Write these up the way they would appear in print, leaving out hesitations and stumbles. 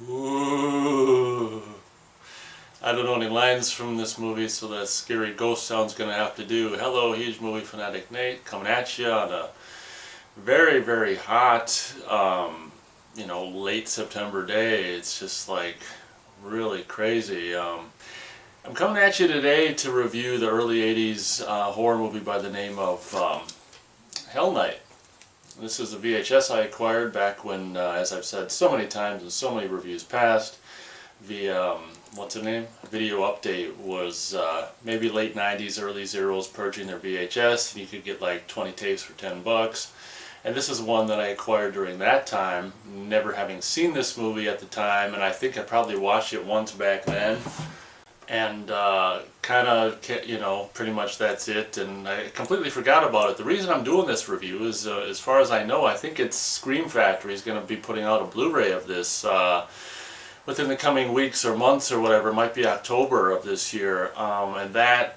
Ooh. I don't know any lines from this movie, so that scary ghost sound's gonna have to do. Hello, Huge Movie Fanatic Nate, coming at you on a very, very hot, late September day. It's just like really crazy. I'm coming at you today to review the early 80s horror movie by the name of Hell Night. This is a VHS I acquired back when, as I've said so many times in so many reviews past, the what's the name? Video Update was maybe late 90s, early zeros purging their VHS, and you could get like 20 tapes for $10. And this is one that I acquired during that time, never having seen this movie at the time, and I think I probably watched it once back then. And kind of, pretty much that's it, and I completely forgot about it. The reason I'm doing this review is, as far as I know, I think it's Scream Factory is going to be putting out a Blu-ray of this within the coming weeks or months or whatever. It might be October of this year, and that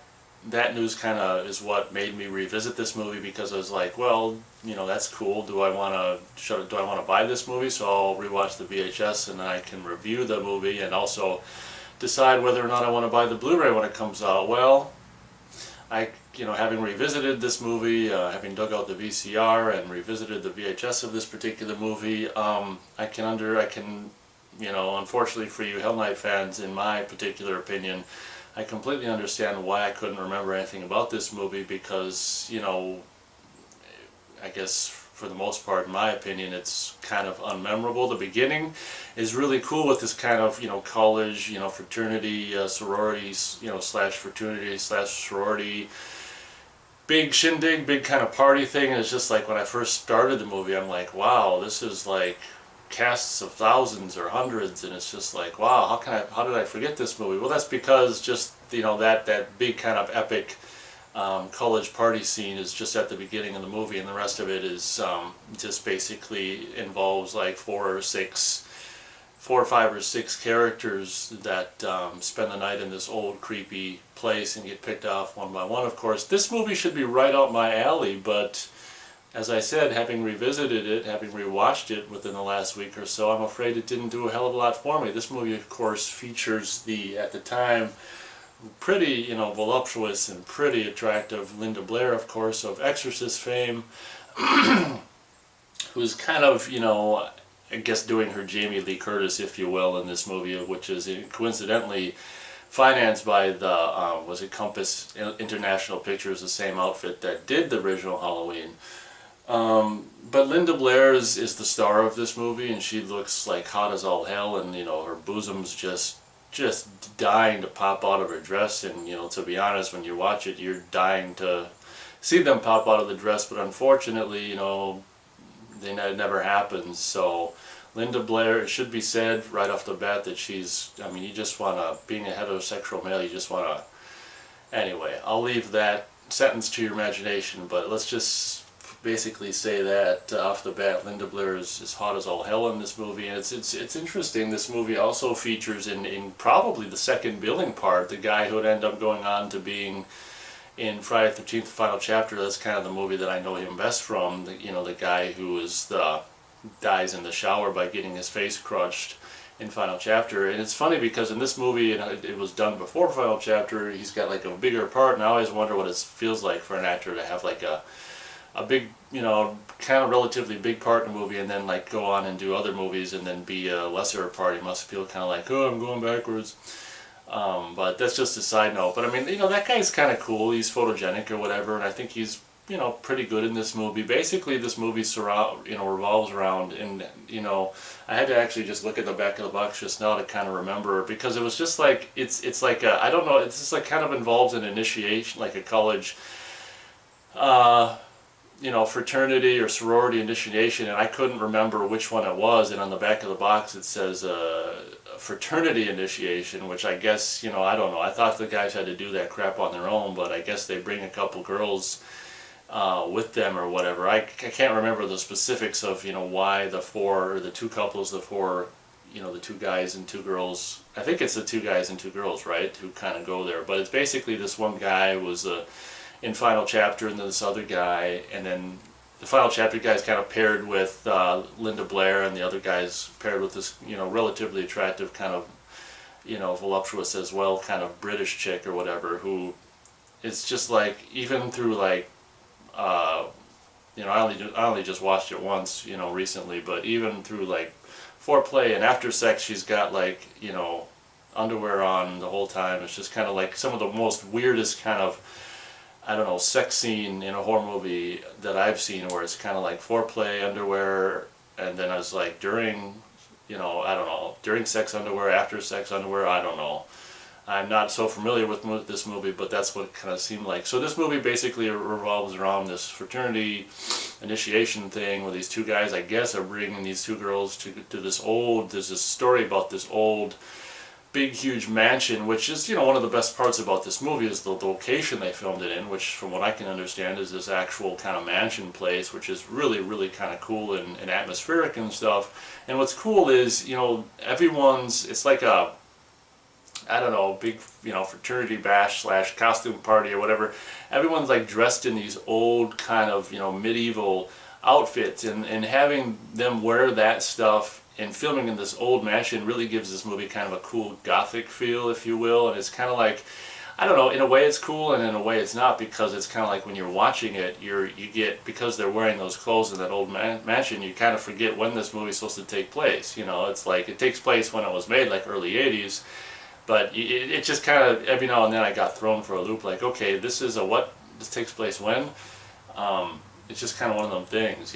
news kind of is what made me revisit this movie, because I was like, well, that's cool. Do I want to buy this movie? So I'll rewatch the VHS and I can review the movie and also decide whether or not I want to buy the Blu-ray when it comes out. Well, having revisited this movie, having dug out the VCR and revisited the VHS of this particular movie, unfortunately for you Hell Night fans, in my particular opinion, I completely understand why I couldn't remember anything about this movie, because, I guess for the most part, in my opinion, it's kind of unmemorable. The beginning is really cool with this kind of, college, fraternity, sororities, slash fraternity, slash sorority, big shindig, big kind of party thing. And it's just like when I first started the movie, I'm like, wow, this is like casts of thousands or hundreds, and it's just like, wow, how did I forget this movie? Well, that's because just, that big kind of epic college party scene is just at the beginning of the movie, and the rest of it is just basically involves like 4 or 5 or 6 characters that spend the night in this old creepy place and get picked off one by one. Of course, this movie should be right up my alley, but as I said, having revisited it, having rewatched it within the last week or so, I'm afraid it didn't do a hell of a lot for me. This movie, of course, features at the time, pretty, voluptuous and pretty attractive Linda Blair, of course, of Exorcist fame, who's kind of, I guess doing her Jamie Lee Curtis, if you will, in this movie, which is coincidentally financed by the, was it Compass International Pictures, the same outfit that did the original Halloween. But Linda Blair is the star of this movie, and she looks like hot as all hell, and, her bosom's just dying to pop out of her dress, and to be honest, when you watch it, you're dying to see them pop out of the dress, but unfortunately, it never happens. So Linda Blair, it should be said right off the bat that she's, you just want to, being a heterosexual male, you just want to, anyway, I'll leave that sentence to your imagination, but let's just basically say that off the bat, Linda Blair is hot as all hell in this movie. And it's interesting, this movie also features in probably the second billing part, the guy who would end up going on to being in Friday the 13th, the Final Chapter. That's kind of the movie that I know him best from, the guy who dies in the shower by getting his face crushed in Final Chapter. And it's funny because in this movie, it was done before Final Chapter, he's got like a bigger part, and I always wonder what it feels like for an actor to have like a big, kind of relatively big part in a movie, and then like go on and do other movies and then be a lesser part. It must feel kind of like, oh, I'm going backwards. But that's just a side note. But that guy's kind of cool. He's photogenic or whatever, and I think he's, pretty good in this movie. Basically, this movie revolves around, and I had to actually just look at the back of the box just now to kind of remember, because it was just like, it's like I don't know, it's just like kind of involves an initiation, like a college fraternity or sorority initiation, and I couldn't remember which one it was, and on the back of the box it says fraternity initiation, which I guess, I don't know, I thought the guys had to do that crap on their own, but I guess they bring a couple girls with them or whatever. I can't remember the specifics of, why the 2 couples, the 4, the 2 guys and 2 girls, I think it's the 2 guys and 2 girls, right, who kind of go there, but it's basically this one guy was in Final Chapter, and then this other guy, and then the final chapter guy's kind of paired with Linda Blair, and the other guy's paired with this, relatively attractive kind of, voluptuous as well, kind of British chick or whatever, who it's just like, even through like, I only just watched it once, recently, but even through like foreplay and after sex, she's got like, underwear on the whole time. It's just kind of like some of the most weirdest kind of, I don't know, sex scene in a horror movie that I've seen, where it's kind of like foreplay, underwear, and then I was like during, I don't know, during sex underwear, after sex underwear, I don't know. I'm not so familiar with this movie, but that's what it kind of seemed like. So this movie basically revolves around this fraternity initiation thing where these two guys, I guess, are bringing these two girls to this old, there's this story about this old, big, huge mansion, which is, one of the best parts about this movie is the location they filmed it in, which from what I can understand is this actual kind of mansion place, which is really, really kind of cool and atmospheric and stuff. And what's cool is, it's like a, I don't know, big, fraternity bash / costume party or whatever. Everyone's like dressed in these old kind of, medieval outfits, and having them wear that stuff and filming in this old mansion really gives this movie kind of a cool gothic feel, if you will. And it's kind of like, I don't know, in a way it's cool and in a way it's not, because it's kind of like when you're watching it, you get, because they're wearing those clothes in that old mansion, you kind of forget when this movie's supposed to take place. It's like it takes place when it was made, like early 80s. But it just kind of, every now and then I got thrown for a loop, like, okay, this is a what? This takes place when? It's just kind of one of them things,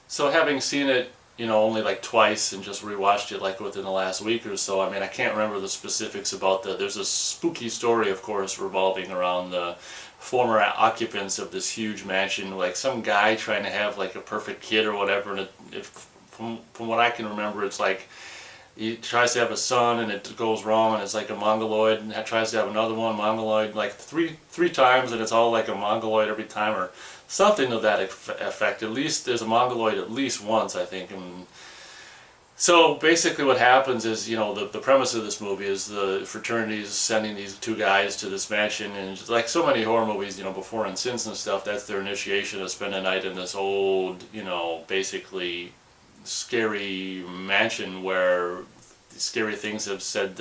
So having seen it, only like twice and just rewatched it like within the last week or so, I mean, I can't remember the specifics about there's a spooky story, of course, revolving around the former occupants of this huge mansion, like some guy trying to have like a perfect kid or whatever, and from what I can remember, it's like, he tries to have a son and it goes wrong and it's like a mongoloid, and tries to have another one, mongoloid, like three times, and it's all like a mongoloid every time, or something to that effect. At least there's a mongoloid at least once, I think. And so basically what happens is, the premise of this movie is the fraternity is sending these two guys to this mansion, and just like so many horror movies, before and since and stuff, that's their initiation, to spend a night in this old, basically scary mansion where scary things have said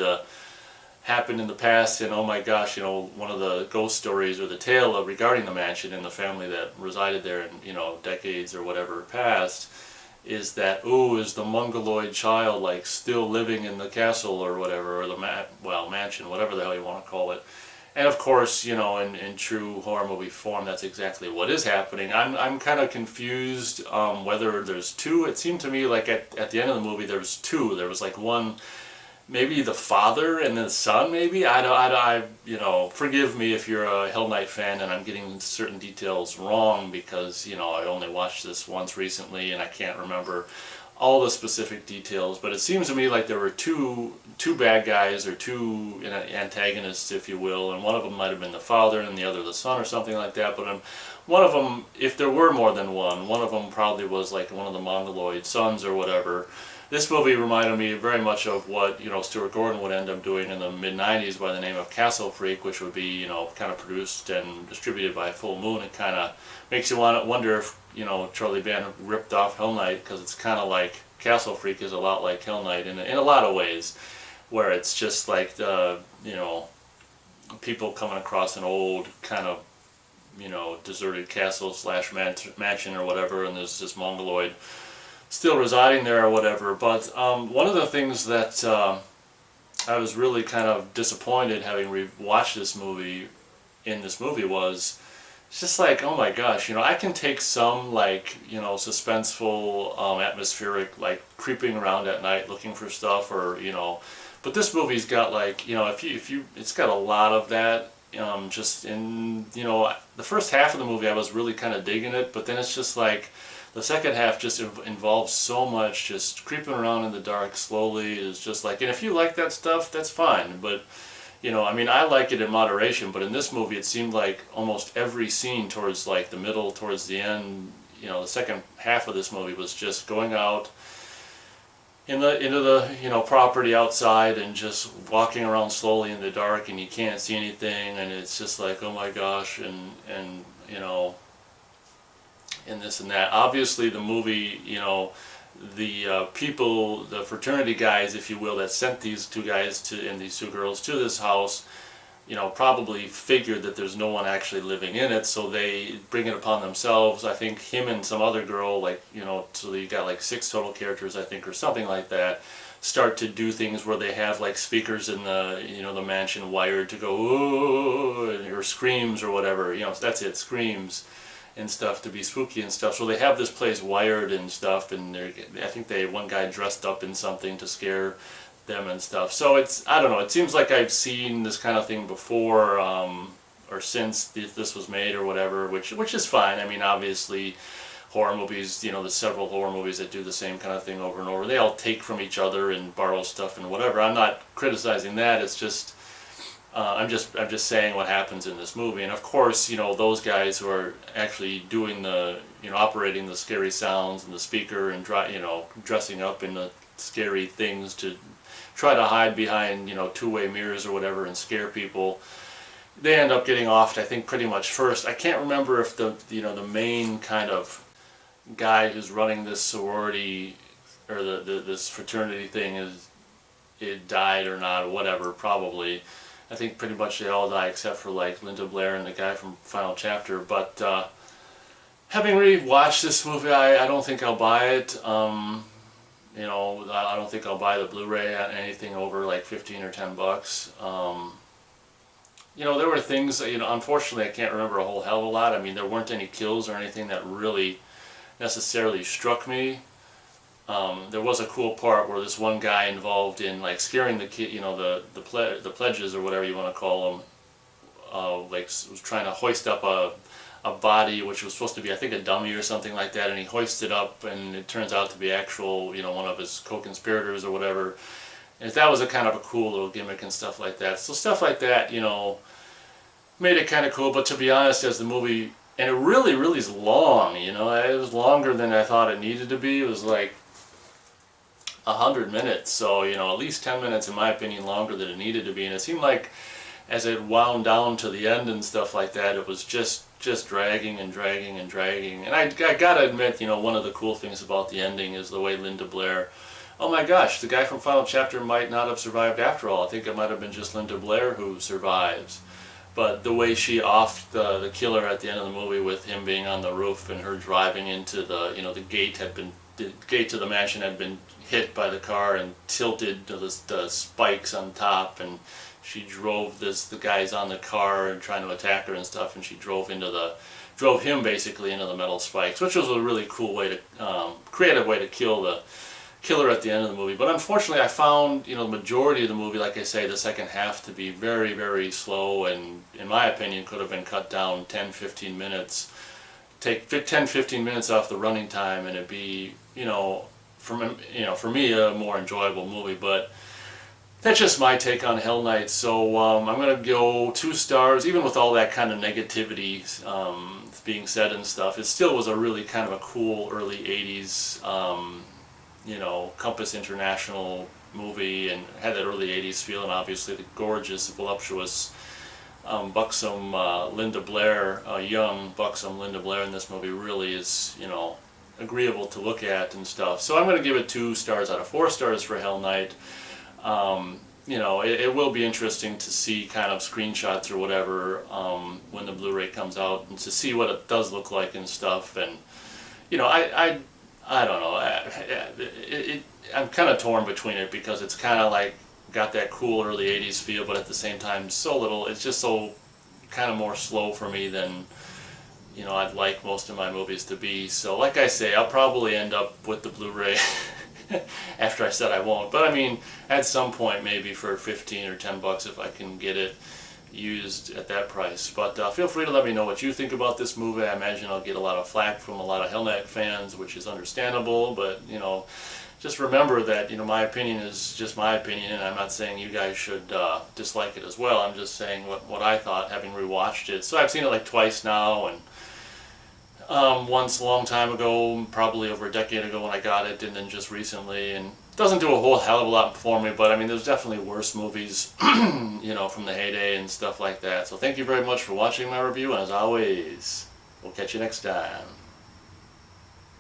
happened in the past. And oh my gosh, one of the ghost stories or the tale regarding the mansion and the family that resided there in decades or whatever past is that, is the mongoloid child like still living in the castle or whatever, or the mansion, whatever the hell you want to call it. And of course, in true horror movie form, that's exactly what is happening. I'm kind of confused whether there's two. It seemed to me like at the end of the movie there was two. There was like one, maybe the father and the son, maybe. Forgive me if you're a Hell Night fan and I'm getting certain details wrong, because I only watched this once recently and I can't remember all the specific details, but it seems to me like there were two bad guys, or two antagonists, if you will, and one of them might have been the father and the other the son or something like that. But one of them, if there were more than one of them probably was like one of the mongoloid sons or whatever. This movie reminded me very much of what Stuart Gordon would end up doing in the mid-90s by the name of Castle Freak, which would be kind of produced and distributed by Full Moon. It kind of makes you wonder if Charlie Band ripped off Hell Night, because it's kind of like Castle Freak is a lot like Hell Night in a lot of ways, where it's just like people coming across an old kind of deserted castle / mansion or whatever, and there's this mongoloid still residing there or whatever. But one of the things that I was really kind of disappointed having watched this movie was, it's just like, oh my gosh, I can take some like, suspenseful, atmospheric, like creeping around at night looking for stuff, or, but this movie's got like, if you, it's got a lot of that, just in, the first half of the movie I was really kind of digging it, but then it's just like, the second half just involves so much just creeping around in the dark slowly. Is just like, and if you like that stuff, that's fine, but I like it in moderation, but in this movie it seemed like almost every scene towards like the middle, towards the end, the second half of this movie was just going out into the property outside and just walking around slowly in the dark, and you can't see anything, and it's just like, oh my gosh, and and this and that. Obviously, the movie, you know, the people, the fraternity guys, if you will, that sent these two guys to and these two girls to this house, you know, probably figured that there's no one actually living in it, so they bring it upon themselves. I think him and some other girl, like, you know, so you got like 6 total characters, I think, or something like that, start to do things where they have like speakers in the, you know, the mansion wired to go, ooh, or screams or whatever, you know, so that's it, screams and stuff to be spooky and stuff. So they have this place wired and stuff, and I think one guy dressed up in something to scare them and stuff. So it's, I don't know, it seems like I've seen this kind of thing before, or since this was made or whatever, which is fine. I mean, obviously horror movies, you know, there's several horror movies that do the same kind of thing over and over. They all take from each other and borrow stuff and whatever. I'm not criticizing that. It's just I'm just saying what happens in this movie. And of course, you know, those guys who are actually doing the, you know, operating the scary sounds and the speaker and you know, dressing up in the scary things to try to hide behind, you know, two-way mirrors or whatever and scare people, they end up getting offed, I think, pretty much first. I can't remember if the, you know, the main kind of guy who's running this sorority or this fraternity thing it died or not, or whatever, probably. I think pretty much they all die except for like Linda Blair and the guy from Final Chapter. But having rewatched this movie, I don't think I'll buy it. You know, I don't think I'll buy the Blu-ray at anything over like 15 or 10 bucks. You know, there were things, you know, unfortunately I can't remember a whole hell of a lot. I mean, there weren't any kills or anything that really necessarily struck me. There was a cool part where this one guy involved in like scaring the kid, you know, the pledges or whatever you want to call them, like was trying to hoist up a body which was supposed to be, I think, a dummy or something like that, and he hoists it up and it turns out to be actual, you know, one of his co-conspirators or whatever. And that was a kind of a cool little gimmick and stuff like that. So stuff like that, you know, made it kind of cool. But to be honest, as the movie, and it really is long, you know, it was longer than I thought it needed to be. It was like 100 minutes, so, you know, at least 10 minutes in my opinion longer than it needed to be. And it seemed like as it wound down to the end and stuff like that, it was just dragging and dragging and dragging. And I gotta admit, you know, one of the cool things about the ending is the way Linda Blair, oh my gosh, the guy from Final Chapter might not have survived after all. I think it might have been just Linda Blair who survives. But the way she offed the killer at the end of the movie with him being on the roof and her driving into the, you know, the gate to the mansion had been hit by the car and tilted to the spikes on top, and she drove the guys on the car and trying to attack her and stuff, and she drove him basically into the metal spikes, which was a really cool way to, creative way to kill the killer at the end of the movie. But unfortunately I found, you know, the majority of the movie, like I say, the second half to be very slow, and in my opinion could have been cut down 10-15 minutes. Take 10-15 minutes off the running time and it'd be, you know, for me a more enjoyable movie. But that's just my take on Hell Night. So I'm going to go 2 stars, even with all that kind of negativity being said and stuff. It still was a really kind of a cool early 80s, you know, Compass International movie, and had that early 80s feel, and obviously the gorgeous, voluptuous, buxom Linda Blair, young, buxom Linda Blair in this movie really is, you know, agreeable to look at and stuff. So I'm going to give it 2 stars out of 4 stars for Hell Night. You know, it will be interesting to see kind of screenshots or whatever when the Blu-ray comes out, and to see what it does look like and stuff. And, you know, I don't know, I'm kind of torn between it, because it's kind of like got that cool early 80s feel, but at the same time so little, it's just so kind of more slow for me than, you know, I'd like most of my movies to be. So like I say, I'll probably end up with the Blu-ray after I said I won't, but I mean at some point maybe for 15 or 10 bucks if I can get it used at that price. But feel free to let me know what you think about this movie. I imagine I'll get a lot of flack from a lot of Hell Night fans, which is understandable, but, you know, just remember that, you know, my opinion is just my opinion, and I'm not saying you guys should dislike it as well. I'm just saying what I thought, having rewatched it. So I've seen it like twice now, and once a long time ago, probably over a decade ago when I got it, and then just recently. And it doesn't do a whole hell of a lot for me, but I mean, there's definitely worse movies, you know, from the heyday and stuff like that. So thank you very much for watching my review, and as always, we'll catch you next time.